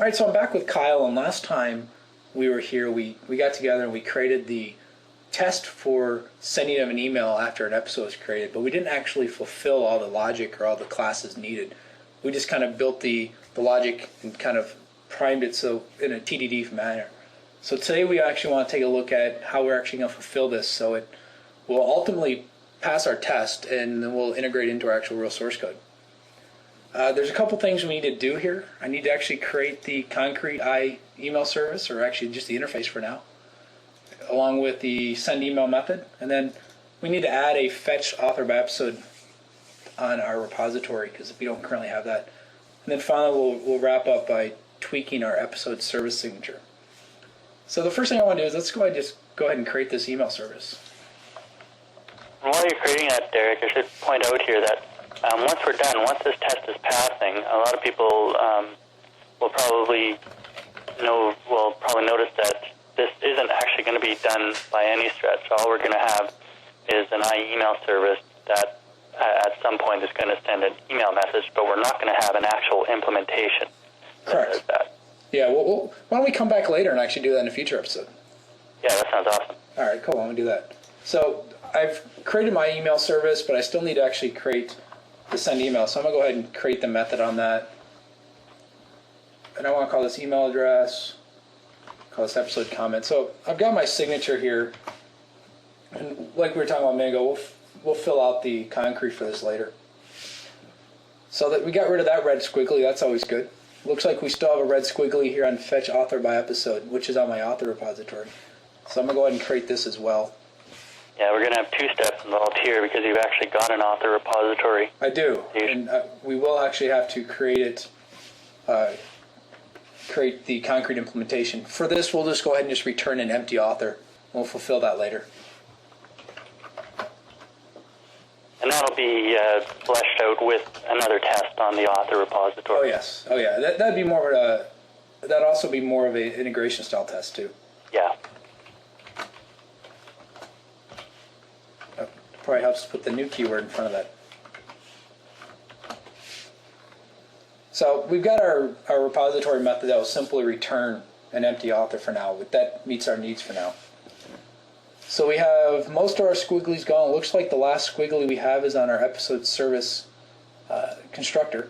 All right, so I'm back with Kyle, and last time we were here, we got together and we created the test for sending them an email after an episode was created, but we didn't actually fulfill all the logic or all the classes needed. We just kind of built the logic and kind of primed it so in a TDD manner. So today we actually want to take a look at how we're actually going to fulfill this so it will ultimately pass our test and then we'll integrate into our actual real source code. There's a couple things we need to do here. I need to actually create the concrete I email service, or actually just the interface for now, along with the send email method. And then we need to add a fetch author by episode on our repository because we don't currently have that. And then finally we'll wrap up by tweaking our episode service signature. So the first thing I want to do is let's go ahead and create this email service. And while you're creating that, Derik, I should point out here that once this test is passing, a lot of people will probably notice that this isn't actually going to be done by any stretch. All we're going to have is an email service that at some point is going to send an email message, but we're not going to have an actual implementation. Correct. Yeah, well, why don't we come back later and actually do that in a future episode? Yeah, that sounds awesome. All right, cool. I'm going to do that. So I've created my email service, but I still need to actually create the send email. So I'm going to go ahead and create the method on that. And I want to call this email address, call this episode comment. So I've got my signature here. And like we were talking about a minute ago, we'll fill out the concrete for this later. So that we got rid of that red squiggly, that's always good. Looks like we still have a red squiggly here on fetch author by episode, which is on my author repository. So I'm going to go ahead and create this as well. Yeah, we're going to have two steps involved here because you've actually got an author repository. I do, and we will actually have to create the concrete implementation. For this, we'll just go ahead and just return an empty author. We'll fulfill that later. And that'll be fleshed out with another test on the author repository. Oh yes, oh yeah. That'd be more of that'd also be more of an integration style test too. Yeah. Probably helps put the new keyword in front of that. So we've got our repository method that will simply return an empty author for now. That meets our needs for now. So we have most of our squigglies gone. It looks like the last squiggly we have is on our episode service constructor.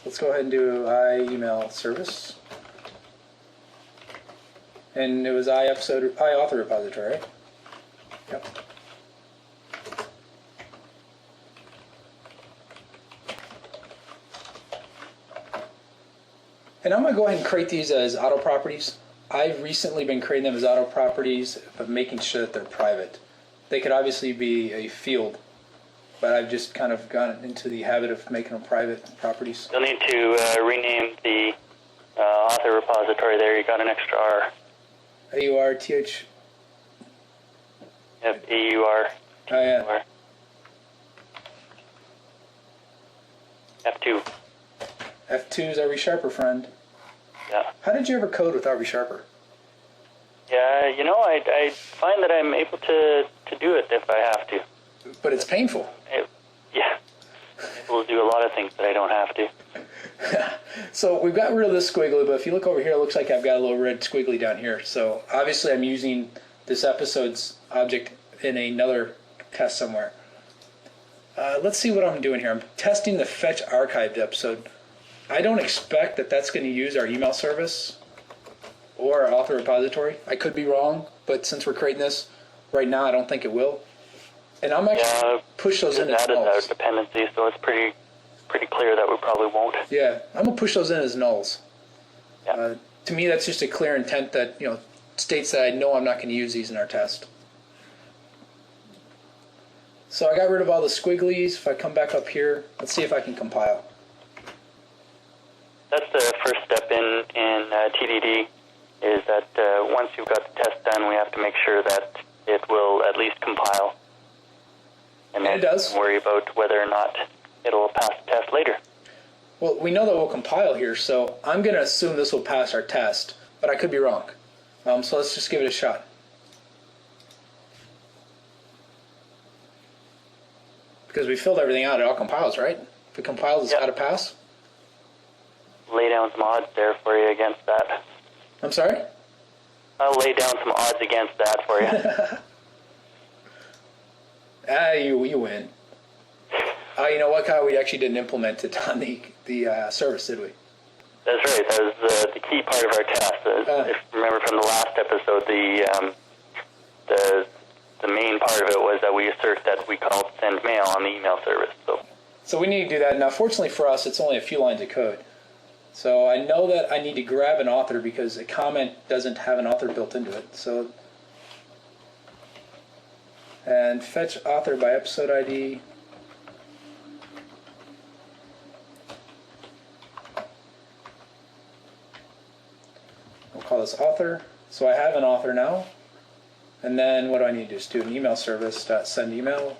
Let's go ahead and do I email service. And it was I author repository, right? Yep. And I'm going to go ahead and create these as auto properties. I've recently been creating them as auto properties, but making sure that they're private. They could obviously be a field, but I've just kind of gotten into the habit of making them private properties. You'll need to rename the author repository there. You got an extra R. AURTH. Yep, AUR. Oh, yeah. F2. F2 is our resharper friend. Yeah. How did you ever code without resharper? Yeah, I find that I'm able to do it if I have to. But it's painful. Yeah. I'm able to do a lot of things that I don't have to. So we've got rid of this squiggly, but if you look over here, it looks like I've got a little red squiggly down here. So obviously I'm using this episode's object in another test somewhere. Let's see what I'm doing here. I'm testing the fetch archived episode. I don't expect that that's going to use our email service or our author repository. I could be wrong, but since we're creating this right now, I don't think it will. And I'm actually push those in as nulls. That is our dependency, so it's pretty clear that we probably won't. Yeah, I'm going to push those in as nulls. Yeah. To me, that's just a clear intent that states that I know I'm not going to use these in our test. So I got rid of all the squigglies. If I come back up here, let's see if I can compile. That's the first step in TDD, is that once you've got the test done, we have to make sure that it will at least compile. And it does. Worry about whether or not it'll pass the test later. Well, we know that we'll compile here, so I'm going to assume this will pass our test, but I could be wrong. So let's just give it a shot. Because we filled everything out, it all compiles, right? If it compiles, it's got to pass. Lay down some odds there for you against that. I'm sorry? I'll lay down some odds against that for you. You win. You know what, Kyle? We actually didn't implement it on the service, did we? That's right. That was the key part of our test. If you remember from the last episode, the main part of it was that we assert that we called send mail on the email service. So we need to do that. Now, fortunately for us, it's only a few lines of code. So I know that I need to grab an author because a comment doesn't have an author built into it. So, and fetch author by episode ID. We'll call this author. So I have an author now. And then what do I need to do? Just do an email service, send email,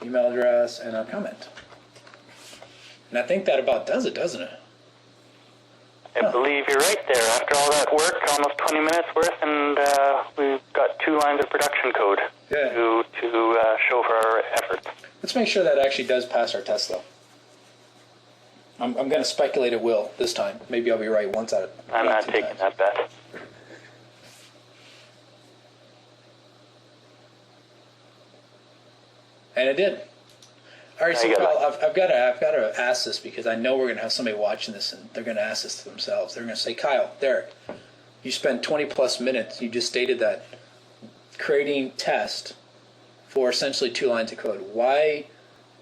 email address, and a comment. And I think that about does it, doesn't it? I believe you're right there. After all that work, almost 20 minutes worth, and we've got 2 lines of production code to show for our efforts. Let's make sure that actually does pass our test, though. I'm going to speculate it will this time. Maybe I'll be right once out of I'm not taking that bet. And it did. All right, so Kyle, I've got to ask this because I know we're going to have somebody watching this and they're going to ask this to themselves. They're going to say, Kyle, Derik, you spent 20 plus minutes. You just stated that creating test for essentially 2 lines of code. Why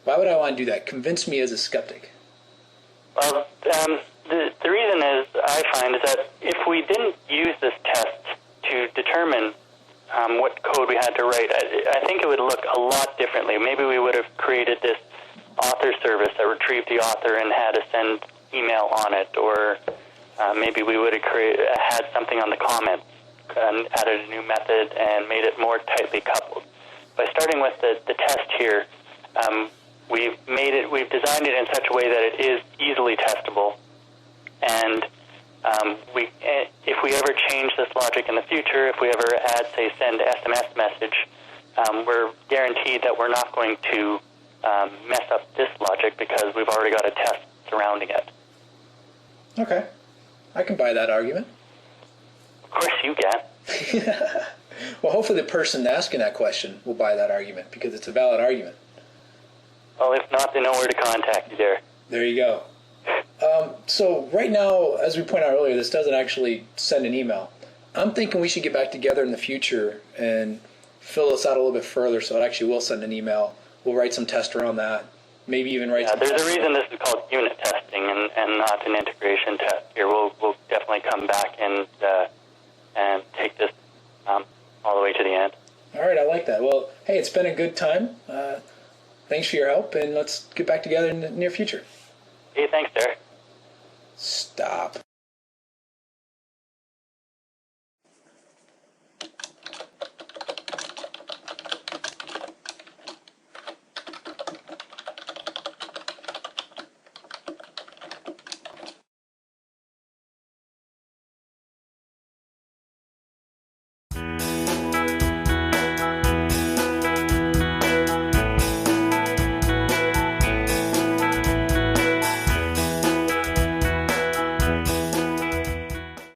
would I want to do that? Convince me as a skeptic. Well, the reason is I find is that if we didn't use this test to determine what code we had to write, I think it would look a lot differently. Maybe we would have created this author service that retrieved the author and had to send email on it, or maybe we would have had something on the comments and added a new method and made it more tightly coupled. By starting with the test here, we've designed it in such a way that it is easily testable, and if we ever change this logic in the future, if we ever add, say, send SMS message, we're guaranteed that we're not going to mess up this logic because we've already got a test surrounding it. Okay. I can buy that argument. Of course you can. Well, hopefully the person asking that question will buy that argument because it's a valid argument. Well, if not, they know where to contact you there. There you go. So right now, as we pointed out earlier, this doesn't actually send an email. I'm thinking we should get back together in the future and fill this out a little bit further so it actually will send an email. We'll write some tests around that. Maybe even write some there's a reason this is called unit testing and not an integration test. Here, we'll definitely come back and take this all the way to the end. All right, I like that. Well, hey, it's been a good time. Thanks for your help, and let's get back together in the near future. Hey, thanks, Derik. Stop.